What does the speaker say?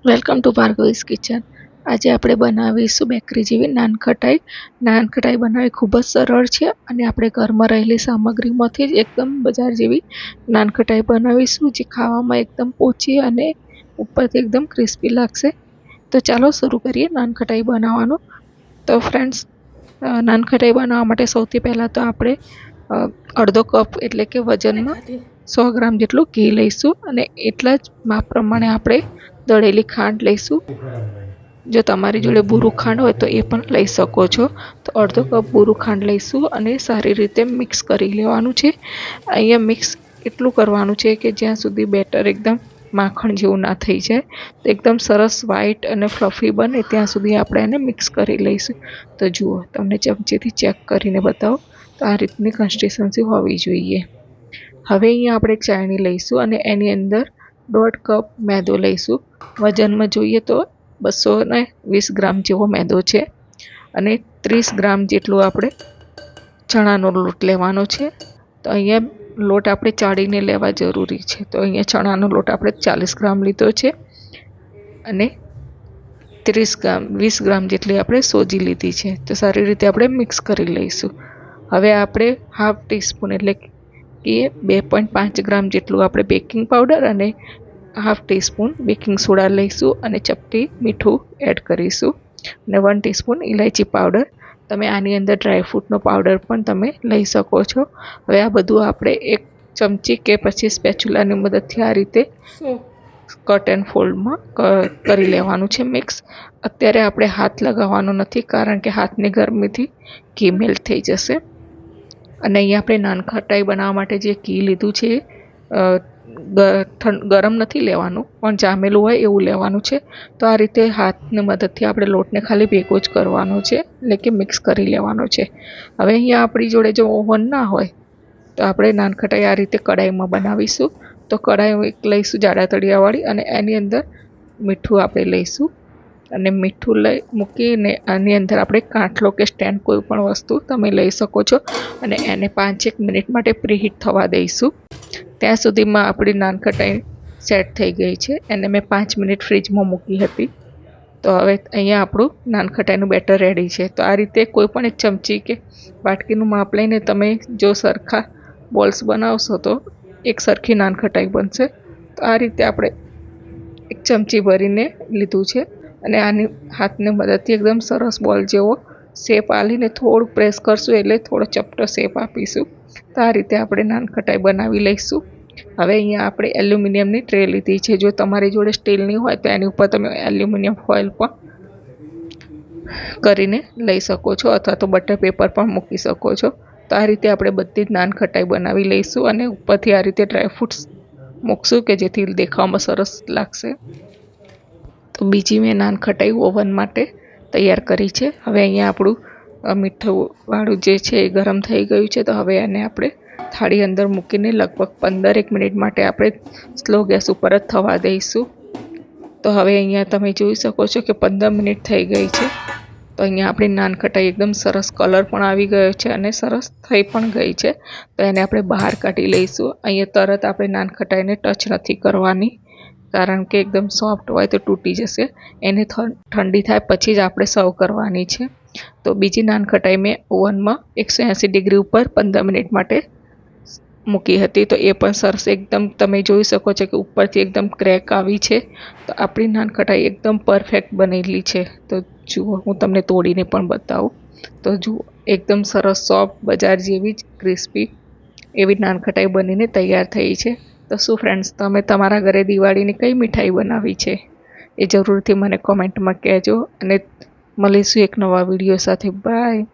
Welcome to ભાર્ગવીસ kitchen. આજે આપણે બનાવીશું બેકરી જેવી નાનખટાઈ. નાનખટાઈ બનાવવી ખૂબ જ સરળ છે અને આપણે ઘરમાં રહેલી સામગ્રીમાંથી જ એકદમ બજાર જેવી નાનખટાઈ બનાવીશું, જે ખાવામાં એકદમ પોચી અને ઉપરથી એકદમ ક્રિસ્પી લાગશે. તો ચાલો શરૂ કરીએ નાનખટાઈ બનાવવાનું. તો ફ્રેન્ડ્સ, નાનખટાઈ બનાવવા માટે સૌથી પહેલાં તો આપણે અડધો કપ એટલે કે વજનમાં 100 ગ્રામ જેટલું ઘી લઈશું અને એટલા જ માપ પ્રમાણે આપણે દળેલી ખાંડ લઈશું. જો તમારી જોડે બુરું ખાંડ હોય તો એ પણ લઈ શકો છો. તો અડધો કપ બુરું ખાંડ લઈશું અને સારી રીતે મિક્સ કરી લેવાનું છે. અહીંયા મિક્સ એટલું કરવાનું છે કે જ્યાં સુધી બેટર એકદમ માખણ જેવું ના થઈ જાય, તો એકદમ સરસ વ્હાઈટ અને ફ્લફી બને ત્યાં સુધી આપણે એને મિક્સ કરી લઈશું. તો જુઓ, તમને ચમચીથી ચેક કરીને બતાવો. તો આ રીતની કન્સિસ્ટન્સી હોવી જોઈએ. હવે અહીંયા આપણે એક ચાળણી લઈશું અને એની અંદર 1.5 કપ મેદો લઈશું. વજનમાં જોઈએ તો 220 ગ્રામ જેવો મેદો છે અને 30 ગ્રામ જેટલું આપણે ચણાનો લોટ લેવાનો છે. તો અહીંયા લોટ આપણે ચાળીને લેવા જરૂરી છે. તો અહીંયા ચણાનો લોટ આપણે 40 ગ્રામ લીધો છે અને 20 ગ્રામ જેટલી આપણે સોજી લીધી છે. તો સારી રીતે આપણે મિક્સ કરી લઈશું. હવે આપણે હાફ ટીસ્પૂન એટલે કે 2.5 ગ્રામ જેટલું આપણે બેકિંગ પાવડર અને હાફ ટીસ્પૂન બેકિંગ સોડા લઈશું અને ચપટી મીઠું એડ કરીશું અને 1 ટીસ્પૂન ઇલાયચી પાવડર. તમે આની અંદર ડ્રાયફ્રૂટનો પાવડર પણ તમે લઈ શકો છો. હવે આ બધું આપણે એક ચમચી કે પછી સ્પેચ્યુલાની મદદથી આ રીતે કટ એન્ડ ફોલ્ડમાં કરી લેવાનું છે મિક્સ. અત્યારે આપણે હાથ લગાવવાનો નથી, કારણ કે હાથની ગરમીથી ઘી મેલ્ટ થઈ જશે. અને અહીંયા આપણે નાનખટાઈ બનાવવા માટે જે ઘી લીધું છે ગરમ નથી લેવાનું, પણ જામેલું હોય એવું લેવાનું છે. તો આ રીતે હાથની મદદથી આપણે લોટને ખાલી ભેગો જ કરવાનો છે, એટલે કે મિક્સ કરી લેવાનો છે. હવે અહીંયા આપણી જોડે જો ઓવન ના હોય તો આપણે નાનખટાઈ આ રીતે કડાઈમાં બનાવીશું. તો કડાઈ લઈશું જાડા તળિયાવાળી અને એની અંદર મીઠું આપણે લઈશું અને મીઠું મૂકીને આની અંદર આપણે કાંઠલો કે સ્ટેન્ડ કોઈ પણ વસ્તુ તમે લઈ શકો છો અને એને 5-1 મિનિટ માટે પ્રીહીટ થવા દઈશું. ત્યાં સુધીમાં આપણી નાનખટાઈ સેટ થઈ ગઈ છે. એને મેં 5 મિનિટ ફ્રીજમાં મૂકી હતી. તો હવે અહીંયા આપણું નાનખટાઈનું બેટર રેડી છે. તો આ રીતે કોઈ પણ એક ચમચી કે વાટકીનું માપ લઈને તમે જો સરખા બોલ્સ બનાવશો તો એક સરખી નાનખટાઈ બનશે. તો આ રીતે આપણે એક ચમચી ભરીને લીધું છે અને આની હાથની મદદથી એકદમ સરસ બોલ જેવો શેપ આલીને થોડું પ્રેસ કરશું એટલે થોડો ચપટો શેપ આપીશું. તો આ રીતે આપણે નાનખટાઈ બનાવી લઈશું. હવે અહીંયા આપણે એલ્યુમિનિયમની ટ્રે લીધી છે. જો તમારી જોડે સ્ટીલની હોય તો એની ઉપર તમે એલ્યુમિનિયમ ફોઇલ પણ કરીને લઈ શકો છો અથવા તો બટર પેપર પણ મૂકી શકો છો. તો આ રીતે આપણે બધી જ નાનખટાઈ બનાવી લઈશું અને ઉપરથી આ રીતે ડ્રાયફ્રૂટ્સ મૂકશું કે જેથી દેખાવામાં સરસ લાગશે. તો બીજી મેં નાનખટાઈ ઓવન માટે તૈયાર કરી છે. હવે અહીંયા આપણું મીઠું વાળું જે છે એ ગરમ થઈ ગયું છે. તો હવે એને આપણે થાળી અંદર મૂકીને લગભગ 15-1 મિનિટ માટે આપણે સ્લો ગેસ ઉપર જ થવા દઈશું. તો હવે અહીંયા તમે જોઈ શકો છો કે 15 મિનિટ થઈ ગઈ છે. તો અહીંયા આપણી નાનખટાઈ એકદમ સરસ કલર પણ આવી ગયો છે અને સરસ થઈ પણ ગઈ છે. તો એને આપણે બહાર કાઢી લઈશું. અહીંયા તરત આપણે નાનખટાઈને ટચ નથી કરવાની, કારણ કે એકદમ સોફ્ટ હોય તો તૂટી જશે. એને ઠંડી થાય પછી જ આપણે સર્વ કરવાની છે. તો બીજી નાનખટાઈ મેં ઓવનમાં 180 ડિગ્રી ઉપર 15 મિનિટ માટે મૂકી હતી. તો એ પણ સરસ એકદમ તમે જોઈ શકો છો કે ઉપરથી એકદમ ક્રેક આવી છે. તો આપણી નાનખટાઈ એકદમ પરફેક્ટ બનેલી છે. તો જુઓ, હું તમને તોડીને પણ બતાવું. તો જુઓ, એકદમ સરસ સોફ્ટ બજાર જેવી જ ક્રિસ્પી એવી નાનખટાઈ બનીને તૈયાર થઈ છે. તો શું ફ્રેન્ડ્સ, તમે તમારા ઘરે દિવાળીની કઈ મીઠાઈ બનાવી છે એ જરૂરથી મને કોમેન્ટમાં કહેજો અને મળીશું એક નવા વિડીયો સાથે. બાય.